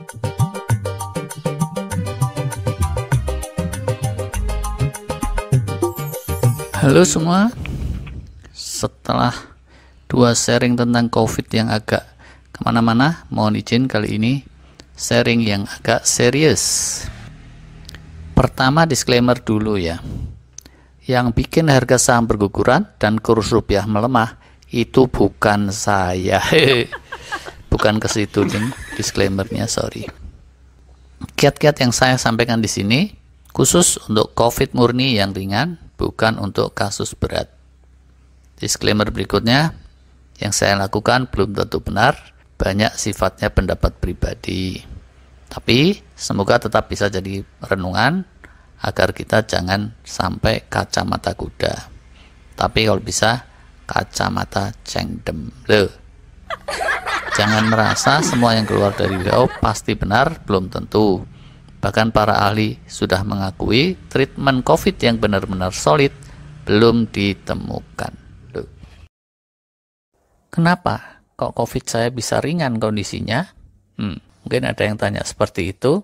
Halo semua, setelah 2 sharing tentang COVID yang agak kemana-mana, mohon izin kali ini sharing yang agak serius. Pertama, disclaimer dulu ya, yang bikin harga saham berguguran dan kurs rupiah melemah itu bukan saya. Bukan ke situ disclaimernya, sorry. Kiat-kiat yang saya sampaikan di sini khusus untuk COVID murni yang ringan, bukan untuk kasus berat. Disclaimer berikutnya, yang saya lakukan belum tentu benar, banyak sifatnya pendapat pribadi. Tapi semoga tetap bisa jadi renungan agar kita jangan sampai kacamata kuda. Tapi kalau bisa kacamata cengdem. Jangan merasa semua yang keluar dari beliau pasti benar, belum tentu. Bahkan para ahli sudah mengakui treatment COVID yang benar-benar solid belum ditemukan. Kenapa kok COVID saya bisa ringan kondisinya? Mungkin ada yang tanya seperti itu.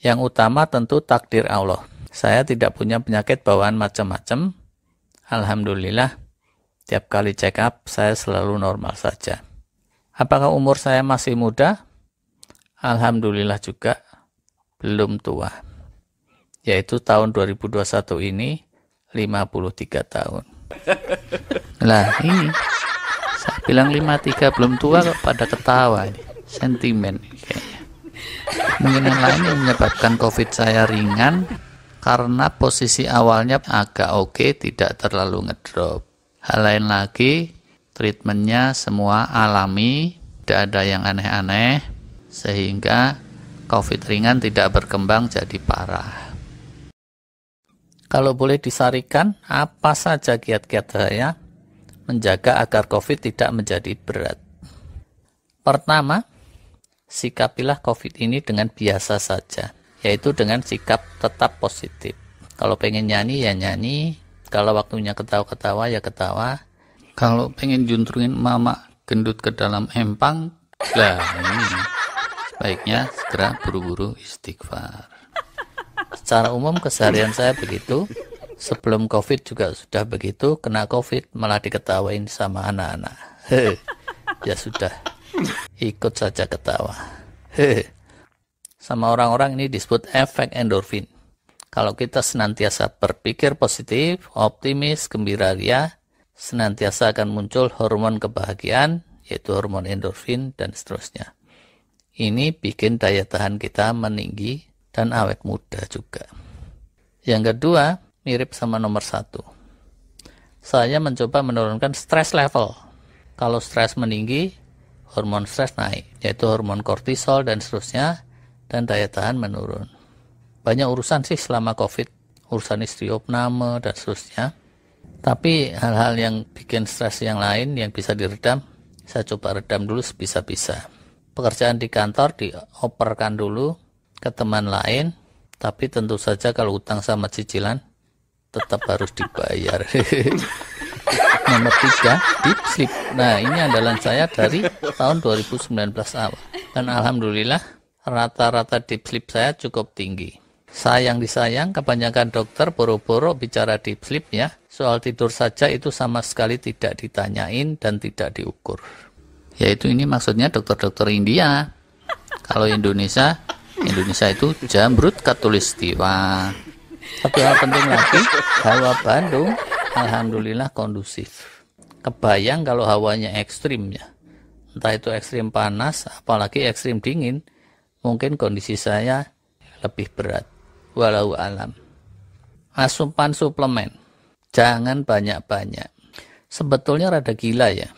Yang utama tentu takdir Allah. Saya tidak punya penyakit bawaan macam-macam. Alhamdulillah, tiap kali check up saya selalu normal saja. Apakah umur saya masih muda? Alhamdulillah juga. Belum tua, yaitu tahun 2021 ini 53 tahun. Lah ini saya bilang 53 belum tua kok pada ketawa ini. Sentimen kayaknya. Mungkin yang lain yang menyebabkan COVID saya ringan karena posisi awalnya agak oke, tidak terlalu ngedrop. Hal lain lagi, treatmentnya semua alami, tidak ada yang aneh-aneh, sehingga COVID ringan tidak berkembang jadi parah. Kalau boleh disarikan, apa saja kiat-kiat saya menjaga agar COVID tidak menjadi berat? Pertama, sikapilah COVID ini dengan biasa saja, yaitu dengan sikap tetap positif. Kalau pengen nyanyi ya nyanyi, kalau waktunya ketawa-ketawa ya ketawa. Kalau pengen juntrungin mama gendut ke dalam empang, lah ini baiknya segera buru-buru istighfar. Secara umum keseharian saya begitu. Sebelum COVID juga sudah begitu. Kena COVID malah diketawain sama anak-anak. Ya sudah, ikut saja ketawa. Sama orang-orang ini disebut efek endorfin. Kalau kita senantiasa berpikir positif, optimis, gembira ria, senantiasa akan muncul hormon kebahagiaan, yaitu hormon endorfin dan seterusnya. Ini bikin daya tahan kita meninggi dan awet muda juga. Yang kedua, mirip sama nomor 1. Saya mencoba menurunkan stress level. Kalau stres meninggi, hormon stres naik, yaitu hormon kortisol dan seterusnya, dan daya tahan menurun. Banyak urusan sih selama COVID, urusan istriopname dan seterusnya. Tapi hal-hal yang bikin stres yang lain yang bisa diredam, saya coba redam dulu sebisa-bisa. Pekerjaan di kantor dioperkan dulu ke teman lain, tapi tentu saja kalau utang sama cicilan tetap harus dibayar. Nomor 3, deep sleep. Nah, ini andalan saya dari tahun 2019 awal. Dan alhamdulillah rata-rata deep sleep saya cukup tinggi. Sayang disayang, kebanyakan dokter boro-boro bicara deep sleep ya. Soal tidur saja itu sama sekali tidak ditanyain dan tidak diukur. Yaitu ini maksudnya dokter-dokter India. Kalau Indonesia itu jamrut katulistiwa. Tapi hal penting lagi, hawa Bandung alhamdulillah kondusif. Kebayang kalau hawanya ekstrim ya. Entah itu ekstrim panas, apalagi ekstrim dingin, mungkin kondisi saya lebih berat. Walau alam. Asupan suplemen, jangan banyak-banyak. Sebetulnya rada gila ya.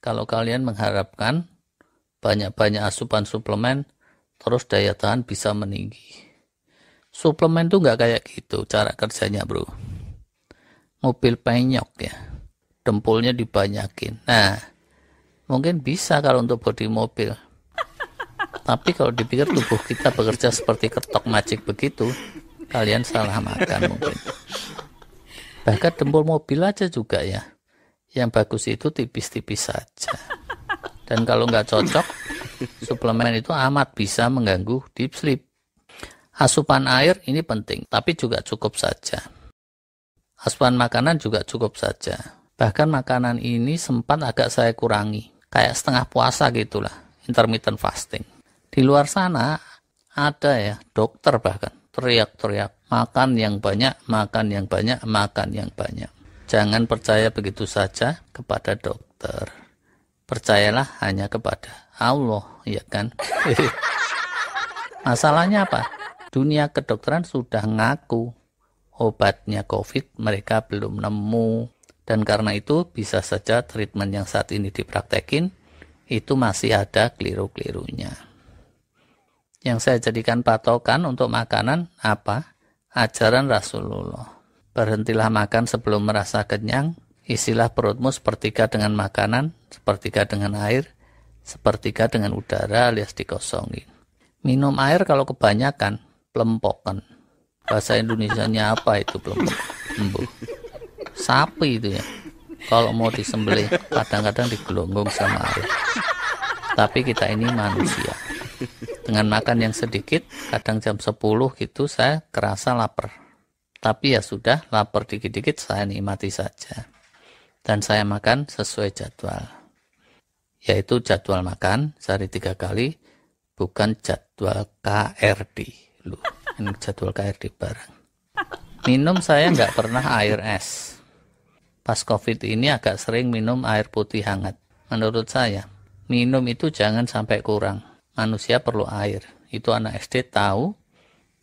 Kalau kalian mengharapkan banyak-banyak asupan suplemen, terus daya tahan bisa meninggi. Suplemen tuh nggak kayak gitu cara kerjanya bro. Mobil penyok ya, dempulnya dibanyakin. Nah, mungkin bisa kalau untuk bodi mobil. Tapi kalau dipikir tubuh kita bekerja seperti ketok macik begitu, kalian salah makan mungkin. Bahkan dempul mobil aja juga ya. Yang bagus itu tipis-tipis saja. Dan kalau nggak cocok, Suplemen itu amat bisa mengganggu deep sleep. Asupan air ini penting, tapi juga cukup saja. Asupan makanan juga cukup saja. Bahkan makanan ini sempat agak saya kurangi. Kayak setengah puasa gitulah, intermittent fasting. Di luar sana ada ya, dokter bahkan teriak-teriak, makan yang banyak, makan yang banyak, makan yang banyak. Jangan percaya begitu saja kepada dokter. Percayalah hanya kepada Allah, ya kan? Masalahnya apa? Dunia kedokteran sudah ngaku obatnya COVID mereka belum nemu. Dan karena itu bisa saja treatment yang saat ini dipraktekin itu masih ada keliru-kelirunya. Yang saya jadikan patokan untuk makanan apa? Ajaran Rasulullah. Berhentilah makan sebelum merasa kenyang. Isilah perutmu sepertiga dengan makanan, sepertiga dengan air, sepertiga dengan udara alias dikosongin. Minum air kalau kebanyakan, pelempokan. Bahasa Indonesianya apa itu pelempok? Sapi itu ya. Kalau mau disembelih, kadang-kadang digelonggong sama air. Tapi kita ini manusia. Dengan makan yang sedikit, kadang jam 10 gitu saya kerasa lapar. Tapi ya sudah, lapar dikit-dikit saya nikmati saja. Dan saya makan sesuai jadwal. Yaitu jadwal makan sehari 3 kali, bukan jadwal KRD. Loh, ini jadwal KRD bareng. Minum saya nggak pernah air es. Pas COVID ini agak sering minum air putih hangat. Menurut saya, minum itu jangan sampai kurang. Manusia perlu air. Itu anak SD tahu,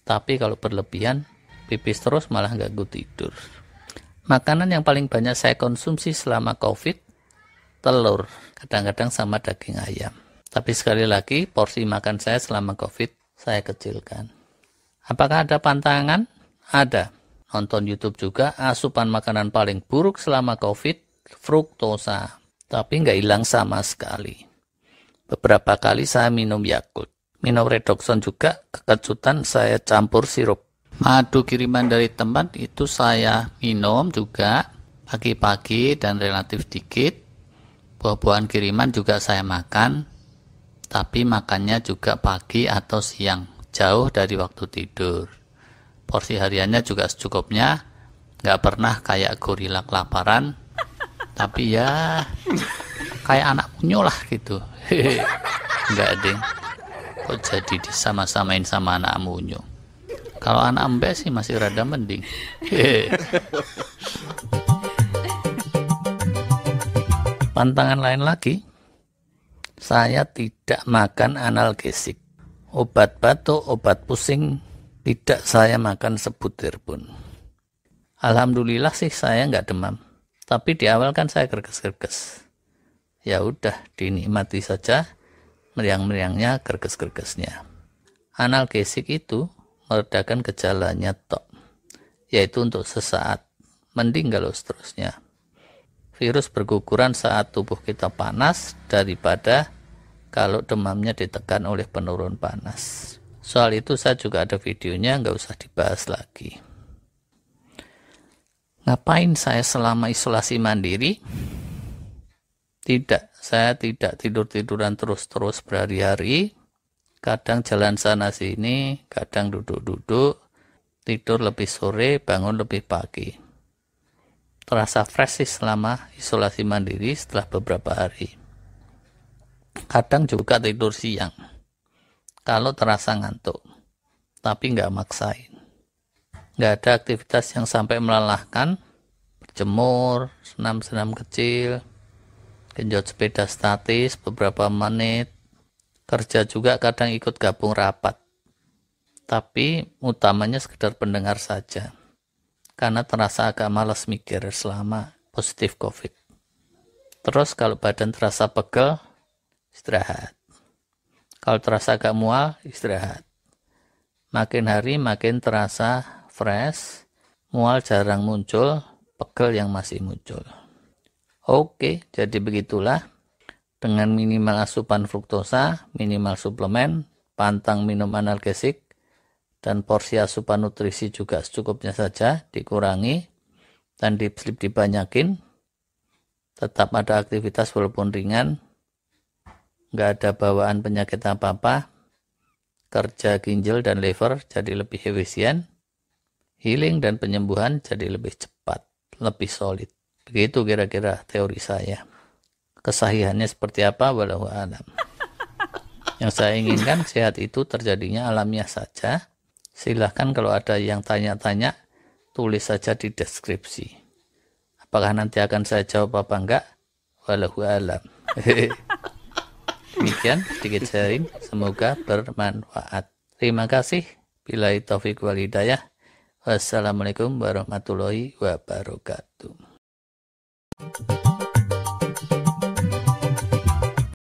tapi kalau berlebihan, pipis terus malah ganggu tidur. Makanan yang paling banyak saya konsumsi selama COVID, telur. Kadang-kadang sama daging ayam. Tapi sekali lagi, porsi makan saya selama COVID, saya kecilkan. Apakah ada pantangan? Ada. Nonton YouTube juga, asupan makanan paling buruk selama COVID, fruktosa. Tapi nggak hilang sama sekali. Beberapa kali saya minum Yakult. Minum Redoxon juga, kekejutan saya campur sirup. Madu kiriman dari teman itu saya minum juga pagi-pagi dan relatif dikit. Buah-buahan kiriman juga saya makan, tapi makannya juga pagi atau siang, jauh dari waktu tidur. Porsi hariannya juga secukupnya, nggak pernah kayak gorila kelaparan, tapi ya kayak anak unyu lah gitu. Nggak deh, kok jadi disama-samain sama anak unyu. Kalau anak embe sih masih rada mending. Pantangan lain lagi, saya tidak makan analgesik. Obat batuk, obat pusing, tidak saya makan sebutir pun. Alhamdulillah sih saya nggak demam. Tapi di awal kan saya gerges-gerges. Ya udah, dinikmati saja meriang-meriangnya, gerges-gergesnya. Analgesik itu meredakan gejalanya tok, yaitu untuk sesaat, mending kalau seterusnya. Virus berguguran saat tubuh kita panas daripada kalau demamnya ditekan oleh penurun panas. Soal itu saya juga ada videonya, nggak usah dibahas lagi. Ngapain saya selama isolasi mandiri? Tidak, saya tidak tidur-tiduran terus-terus berhari-hari. Kadang jalan sana sini, kadang duduk-duduk, tidur lebih sore, bangun lebih pagi. Terasa fresh sih selama isolasi mandiri setelah beberapa hari. Kadang juga tidur siang, kalau terasa ngantuk, tapi nggak maksain. Nggak ada aktivitas yang sampai melelahkan, berjemur, senam-senam kecil, genjot sepeda statis beberapa menit, kerja juga kadang ikut gabung rapat. Tapi utamanya sekedar pendengar saja. Karena terasa agak malas mikir selama positif COVID. Terus kalau badan terasa pegel, istirahat. Kalau terasa agak mual, istirahat. Makin hari makin terasa fresh, mual jarang muncul, pegel yang masih muncul. Oke, jadi begitulah. Dengan minimal asupan fruktosa, minimal suplemen, pantang minum analgesik, dan porsi asupan nutrisi juga secukupnya saja, dikurangi, dan deep sleep dibanyakin, tetap ada aktivitas walaupun ringan, nggak ada bawaan penyakit apa-apa, kerja ginjal dan liver jadi lebih efisien, healing dan penyembuhan jadi lebih cepat, lebih solid. Begitu kira-kira teori saya. Kesahihannya seperti apa? Wallahu a'lam. Yang saya inginkan sehat itu terjadinya alamiah saja. Silahkan kalau ada yang tanya-tanya, tulis saja di deskripsi. Apakah nanti akan saya jawab apa enggak? Wallahu a'lam. Demikian sedikit sharing, semoga bermanfaat. Terima kasih. Billahi taufiq wal hidayah. Wassalamualaikum warahmatullahi wabarakatuh.